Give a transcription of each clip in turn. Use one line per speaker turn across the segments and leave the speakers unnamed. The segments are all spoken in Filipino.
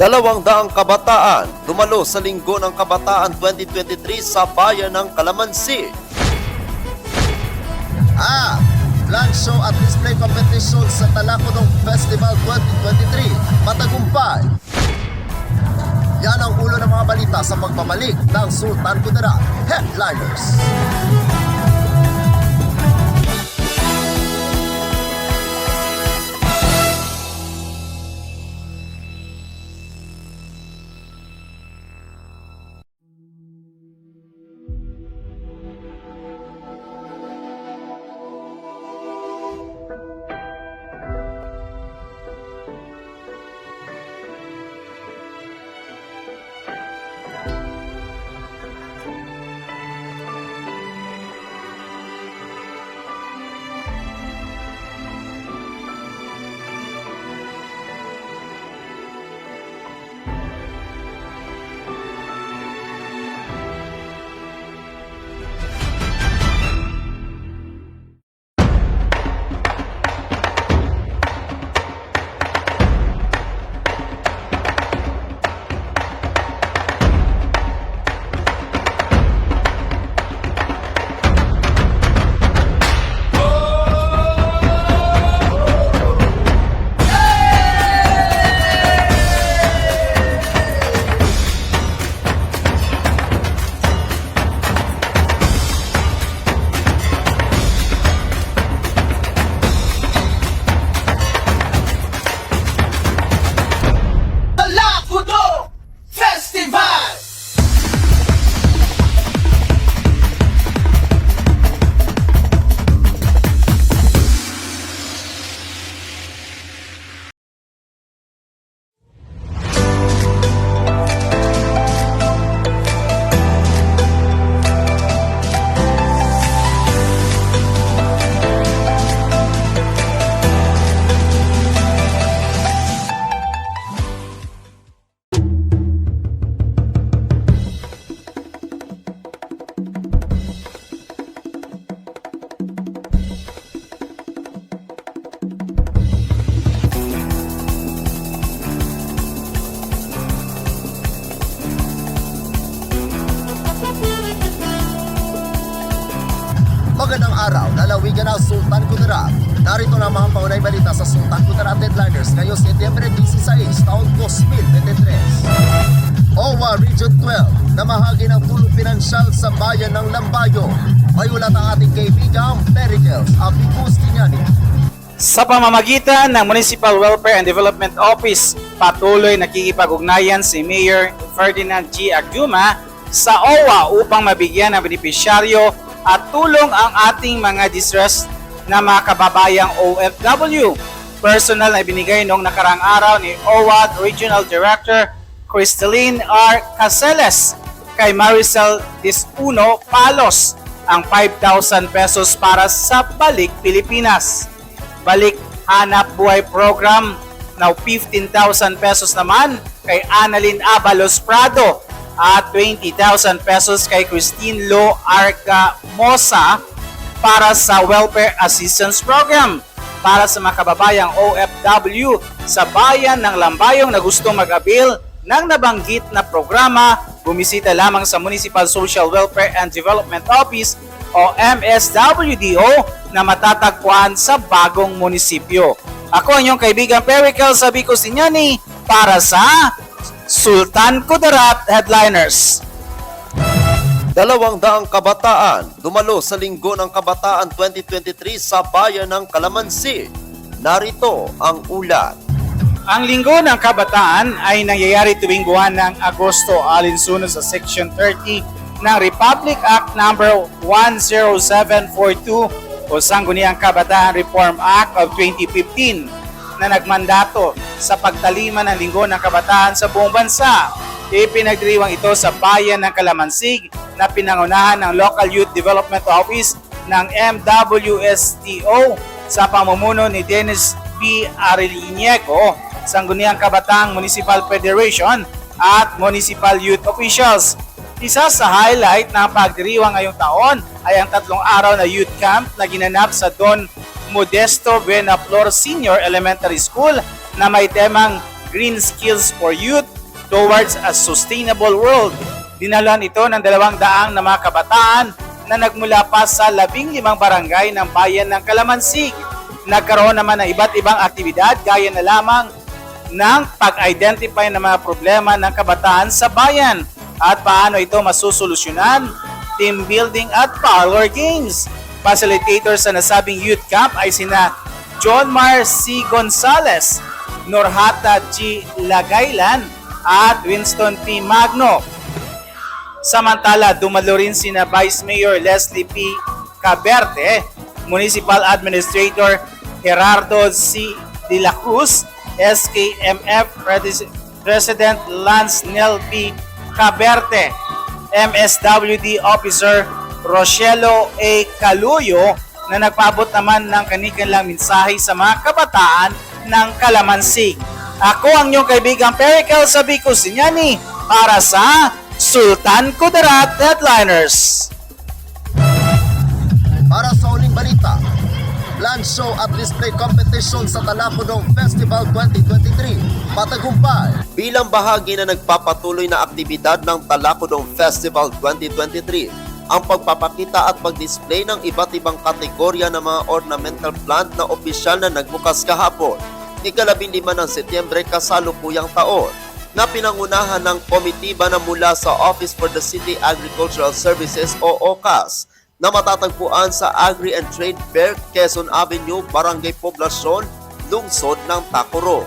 200 kabataan dumalo sa Linggo ng Kabataan 2023 sa bayan ng Calamansi.
Land show at display competition sa Talakudong Festival 2023 matagumpay. Yan ang ulo ng mga balita sa pagbabalik ng Sultan Kudarat Headliners. Magandang araw, lalawigan ng Sultan Kudarat. Narito na mga paunay balita sa Sultan Kudarat Headliners ngayong Setyembre 16, taon 2023. OWA Region 12, namahagi ng tulong pinansyal sa bayan ng Lambayo. May ulat ang ating kaibigang Pericles Abigustinyani.
Sa pamamagitan ng Municipal Welfare and Development Office, patuloy nakikipag-ugnayan si Mayor Ferdinand G. Agyuma sa OWA upang mabigyan ng benepisyaryo at tulong ang ating mga distressed na mga kababayang OFW. Personal na ibinigay noong nakarang araw ni OWA Regional Director Cristeline R. Caseles kay Maricel Dispuno Palos ang 5,000 pesos para sa Balik Pilipinas. Balik Hanap Buhay Program na 15,000 pesos naman kay Annalyn Abalos Prado at 20,000 pesos kay Christine Lo Arca Mosa para sa Welfare Assistance Program para sa mga kababayang OFW sa bayan ng Lambayong na gustong mag-avail ng nabanggit na programa. Bumisita lamang sa Municipal Social Welfare and Development Office o MSWDO na matatagpuan sa bagong munisipyo. Ako ang inyong kaibigan Pericles Abigustinyani para sa Sultan Kudarat Headliners.
200 kabataan dumalo sa Linggo ng Kabataan 2023 sa bayan ng Calamansi. Narito ang ulat.
Ang Linggo ng Kabataan ay nangyayari tuwing buwan ng Agosto alinsunod sa Section 30 ng Republic Act No. 10742 o Sangguniang Kabataan Reform Act of 2015 na nagmandato sa pagtalima ng Linggo ng Kabataan sa buong bansa. Ipinagdiriwang ito sa bayan ng Calamansig na pinangunahan ng Local Youth Development Office ng MWSTO sa pamumuno ni Dennis B. Arelliniego, Sangguniang Kabataang Municipal Federation at Municipal Youth Officials. Isa sa highlight ng pagdiriwang ngayong taon ay ang 3 araw na youth camp na ginanap sa Don Modesto Buenaflor Senior Elementary School na may temang Green Skills for Youth Towards a Sustainable World. Dinalan ito ng 200 na mga kabataan na nagmula pa sa 15 barangay ng bayan ng Calamansig. Nagkaroon naman ng iba't ibang aktibidad gaya na lamang ng pag-identify ng mga problema ng kabataan sa bayan at paano ito masusolusyonan, team building at parlor games. Facilitators sa nasabing youth camp ay sina John Mar C. Gonzales, Norhata G. Lagaylan at Winston P. Magno. Samantala, dumalo rin sina Vice Mayor Leslie P. Caberte, Municipal Administrator Gerardo C. De La Cruz, SKMF President Lance Nel P. Caberte, MSWD Officer Rochelo A. Caluyo na nagpaabot naman ng kanilang mensahe sa mga kabataan ng Calamansig. Ako ang inyong kaibigang Perical Sabico Sinyani para sa Sultan Kudarat Headliners.
Para sa uling balita, land show at display competition sa Talakudong Festival 2023, matagumpay.
Bilang bahagi na nagpapatuloy na aktibidad ng Talakudong Festival 2023, ang pagpapakita at pag-display ng iba't ibang kategorya ng mga ornamental plant na opisyal na nagbukas kahapon, ika-15 ng Setyembre kasalukuyang taon, na pinangunahan ng komitiba na mula sa Office for the City Agricultural Services o OCAS, na matatagpuan sa Agri and Trade Fair, Quezon Avenue, Barangay Poblacion, lungsod ng Tacoro.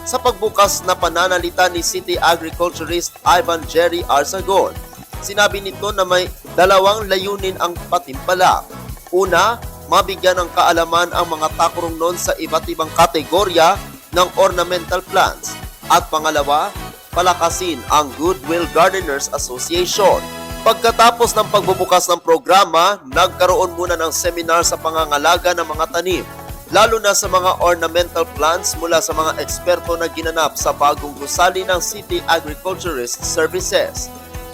Sa pagbukas na pananalita ni City Agriculturist Ivan Jerry Arzagon, sinabi nito na may dalawang layunin ang patimpalak. Una, mabigyan ng kaalaman ang mga Tacorongnon sa iba't ibang kategorya ng ornamental plants. At pangalawa, palakasin ang Goodwill Gardeners Association. Pagkatapos ng pagbubukas ng programa, nagkaroon muna ng seminar sa pangangalaga ng mga tanim, lalo na sa mga ornamental plants mula sa mga eksperto na ginanap sa bagong gusali ng City Agriculturist Services.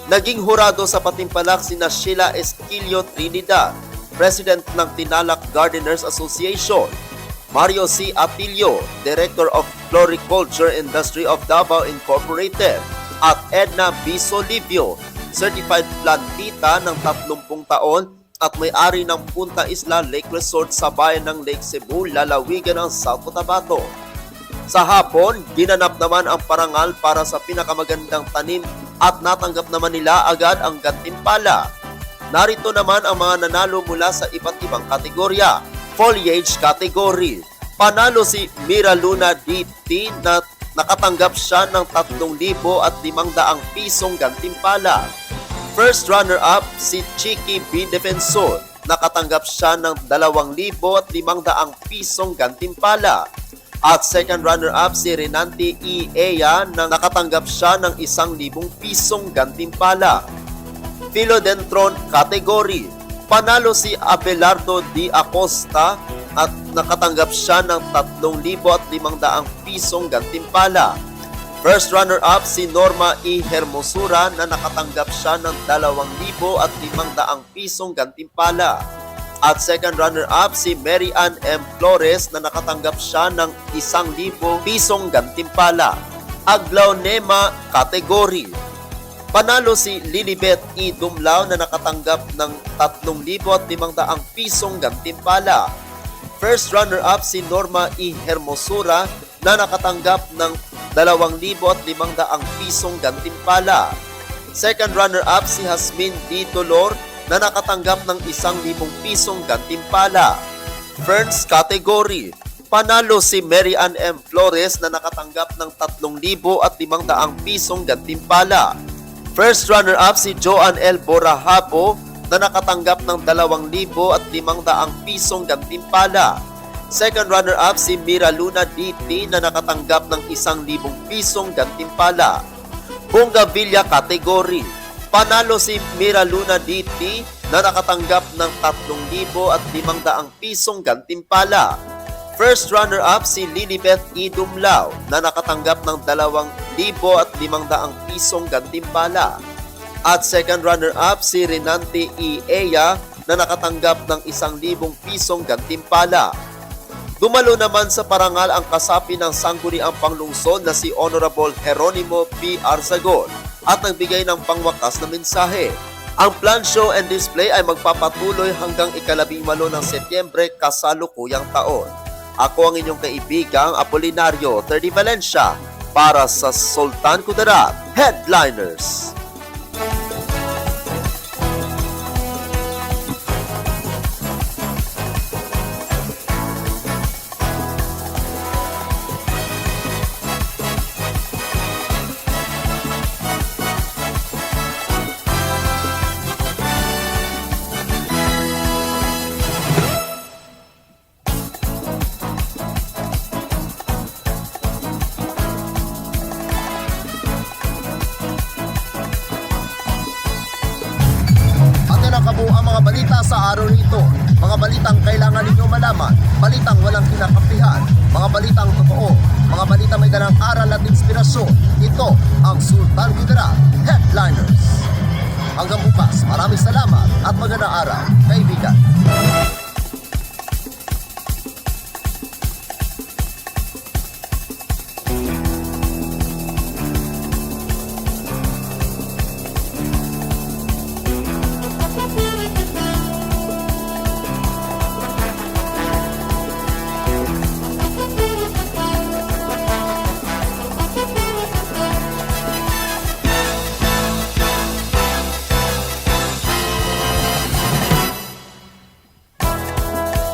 Naging hurado sa patimpalak sina Sheila Esquilio Trinidad, President ng Tinalak Gardeners Association, Mario C. Atilio, Director of Floriculture Industry of Davao Incorporated, at Edna B. Solivio, Certified Plantita ng 30 taon at may-ari ng Punta Isla Lake Resort sa bayan ng Lake Cebu, lalawigan ng South Cotabato. Sa hapon, ginanap naman ang parangal para sa pinakamagandang tanim at natanggap naman nila agad ang gantimpala. Narito naman ang mga nanalo mula sa iba't ibang kategorya. Foliage category. Panalo si Mira Luna DT na nakatanggap siya ng 3,500 pisong gantimpala. First runner-up si Chiki B. Defensor. Nakatanggap siya ng 2,500 pisong gantimpala. At second runner-up si Renante E. Eya na nakatanggap siya ng 1,000 pisong gantimpala. Philodendron category. Panalo si Abelardo D. Acosta at nakatanggap siya ng 3,500 pisong gantimpala. First runner-up si Norma E. Hermosura na nakatanggap siya ng 2,500 pisong gantimpala. At second runner-up si Mary Ann M. Flores na nakatanggap siya ng 1,000 pisong gantimpala. Aglaonema category. Panalo si Lilibet E. Dumlao na nakatanggap ng 3,500 pisong gantimpala. First runner-up si Norma E. Hermosura na nakatanggap ng 2,500 pisong gantimpala. Second runner-up si Hasmin D. Dolor na nakatanggap ng 1,000 pisong gantimpala. Ferns category. Panalo si Mary Ann M. Flores na nakatanggap ng 3,500 pisong gantimpala. First runner-up si Joan L. Borahabo na nakatanggap ng 2,500 pisong gantimpala. Second runner-up si Mira Luna DT na nakatanggap ng 1,000 pisong gantimpala. Bongavilla category. Panalo si Mira Luna DT na nakatanggap ng 3,500 pisong gantimpala. First runner-up si Lilibet E. Dumlao na nakatanggap ng 2,500 pisong gantimpala. At second runner-up si Renante E. Eya na nakatanggap ng 1,000 pisong gantimpala. Dumalo naman sa parangal ang kasapi ng sangguniang panglungsod na si Honorable Jeronimo P. Arzagol at nagbigay ng pangwakas na mensahe. Ang plant show and display ay magpapatuloy hanggang ika-18 ng Setyembre kasalukuyang taon. Ako ang inyong kaibigang Apolinario 30 Valencia para sa Sultan Kudarat Headliners.
Ang mga balita sa araw nito, mga balitang kailangan ninyo malaman, balitang walang kinakampihan, mga balitang totoo, mga balitang may dalang aral at inspirasyon. Ito ang Sultan Kudarat Headliners. Hanggang bukas, maraming salamat at magandang araw, kaibigan.